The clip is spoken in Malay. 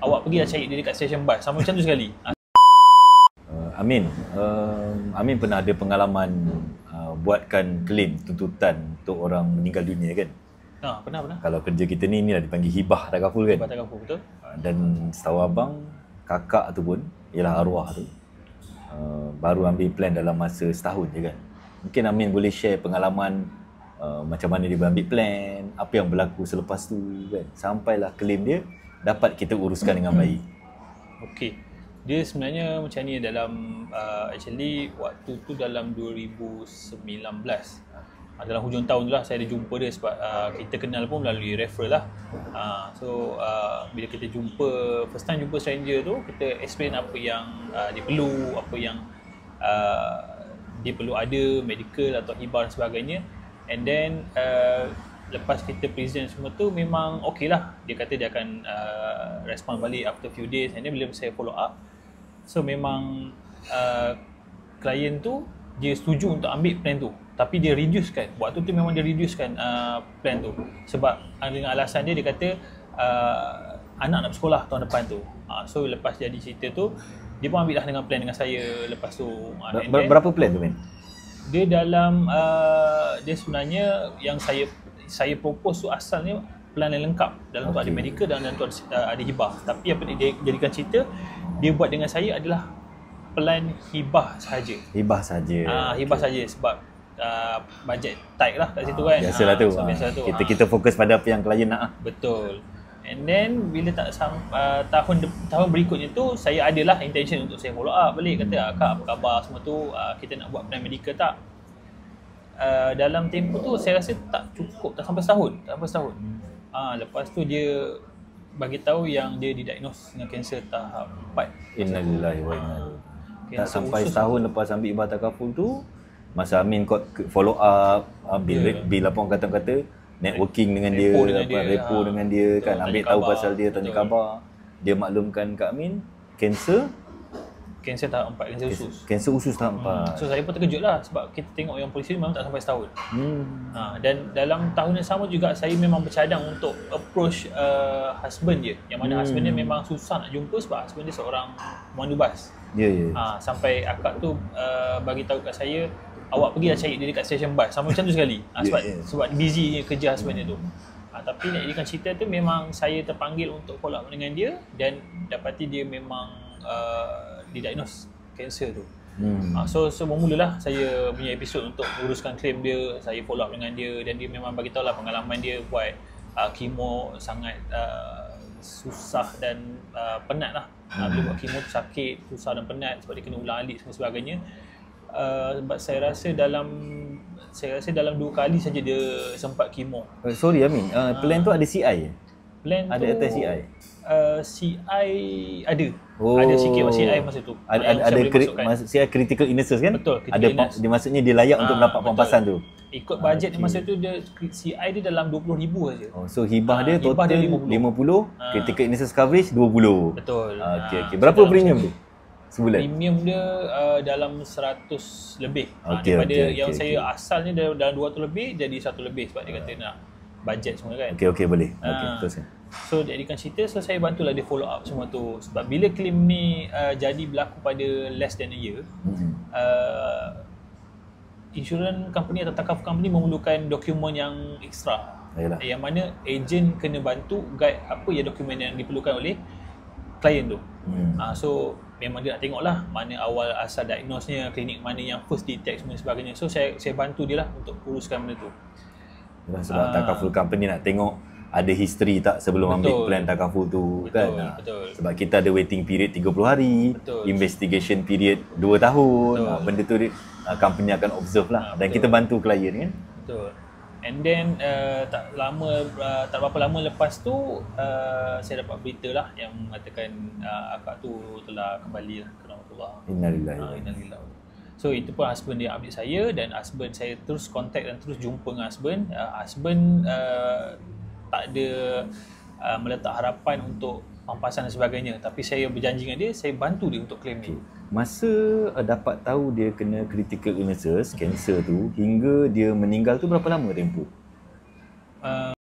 awak pergilah cari dia dekat stesen bas. Sama macam tu sekali. Amin, Amin pernah ada pengalaman buatkan claim tuntutan untuk orang meninggal dunia kan? Pernah. Kalau kerja kita ni dah dipanggil hibah takaful kan? Hibah takaful, betul. Dan setahu abang, kakak tu pun, ialah arwah tu, baru ambil plan dalam masa setahun je kan? Mungkin Amin boleh share pengalaman macam mana dia ambil plan, apa yang berlaku selepas tu kan? Sampailah claim dia dapat kita uruskan dengan baik. Okey. Dia sebenarnya macam ni dalam actually waktu tu dalam 2019. Dalam hujung tahun tu lah saya ada jumpa dia sebab kita kenal pun melalui referral lah. So bila kita jumpa, first time jumpa stranger tu, kita explain apa yang dia perlu, apa yang dia perlu ada, medical atau hibah dan sebagainya. And then lepas kita present semua tu memang okey lah. Dia kata dia akan respond balik after few days. And then bila saya follow up, so memang klien tu dia setuju untuk ambil plan tu, tapi dia reducekan. Waktu tu memang dia reducekan plan tu sebab dengan alasan dia kata anak nak bersekolah tahun depan tu. So lepas jadi cerita tu, dia pun ambil dah dengan plan dengan saya lepas tu. Berapa plan tu men? Dia dalam dia sebenarnya yang saya propose tu asalnya plan yang lengkap. Dalam tu ada medical dan dalam tu ada hibah. Tapi apa dia jadikan cerita, dia buat dengan saya adalah plan hibah sahaja. Hibah saja. Hibah saja sebab bajet tight lah kat situ kan. Biasalah tu. So biasalah tu. Kita fokus pada apa yang klien nak. Betul. And then bila tahun berikutnya tu, saya adalah intention untuk saya follow up balik. Kata, Kak apa khabar semua tu, kita nak buat plan medical tak? Dalam tempoh tu saya rasa tak cukup, tak sampai setahun. Lepas tu dia bagi tahu yang dia didiagnose dengan kanser tahap 4. Innalillahi wa inna ilaihi. Tak sampai setahun lepas ambil hibah takaful tu, masa Amin follow up, ambil apa orang kata networking dengan dia, repo dengan dia kan, ambil tahu pasal dia, tanya khabar. Dia maklumkan kat Amin kanser tahap 4, kanser usus. Kanser usus tahap 4. So saya pun terkejut lah sebab kita tengok yang polisi memang tak sampai setahun. Dan dalam tahun yang sama juga saya memang bercadang untuk approach husband dia. Yang mana husband dia memang susah nak jumpa sebab husband dia seorang pemandu bas. Sampai akak tu bagi tahu kat saya, awak pergilah cari dia dekat stesen bas. Sama macam tu sekali. Sebab busy kerja husband dia tu. Tapi nak jadikan cerita tu, memang saya terpanggil untuk follow up dengan dia dan dapati dia memang didiagnose kanser tu. So bermulalah saya punya episod untuk uruskan claim dia. Saya follow up dengan dia dan dia memang bagi tahu lah pengalaman dia buat kemo sangat susah dan penat lah. Bila buat kemo tu sakit, susah dan penat sebab dia kena ulang-alik semua sebagainya. Sebab saya rasa dalam 2 kali saja dia sempat kemo. Sorry Amin, plan tu ada CI? Plan ada tu atas CI? CI ada. Ada sikit CI masa tu. Ada CI critical illnesses kan? Betul, ada dia maksudnya dia layak untuk mendapat pampasan tu. Ikut bajet masa tu dia CI dia dalam 20,000 saja. So hibah dia total dia 50, critical illnesses coverage 20. Betul. Okey. Berapa premium tu sebulan? Premium dia dalam 100 lebih. Daripada yang saya asalnya dalam 200 lebih jadi 100 lebih sebab dia kata nak bajet semua kan. Okey boleh. Teruskan. So jadikan cerita, so saya bantulah dia follow up semua tu. Sebab bila claim ni jadi berlaku pada less than a year, insurance company atau takaful company memerlukan dokumen yang ekstra. Yang mana agent kena bantu guide apa yang dokumen yang diperlukan oleh klien tu. So memang dia nak tengok lah mana awal asal diagnosenya, klinik mana yang first detect semua sebagainya. So saya bantu dia lah untuk uruskan benda tu. Sebab takaful company nak tengok ada history tak sebelum ambil plan takaful tu. Betul. Sebab kita ada waiting period 30 hari, investigation period 2 tahun. Benda tu company akan observe lah. Dan kita bantu klien kan. Betul. And then tak berapa lama lepas tu saya dapat berita lah yang mengatakan akak tu telah kembali lah ke rahmatullah. Innalillahi. So itu pun husband dia update saya dan husband saya terus contact dan terus jumpa dengan husband. Husband tak ada meletak harapan untuk pampasan dan sebagainya, tapi saya berjanji dengan dia, saya bantu dia untuk claim ni. Masa dapat tahu dia kena critical illnesses, kanser tu, hingga dia meninggal tu berapa lama tempoh?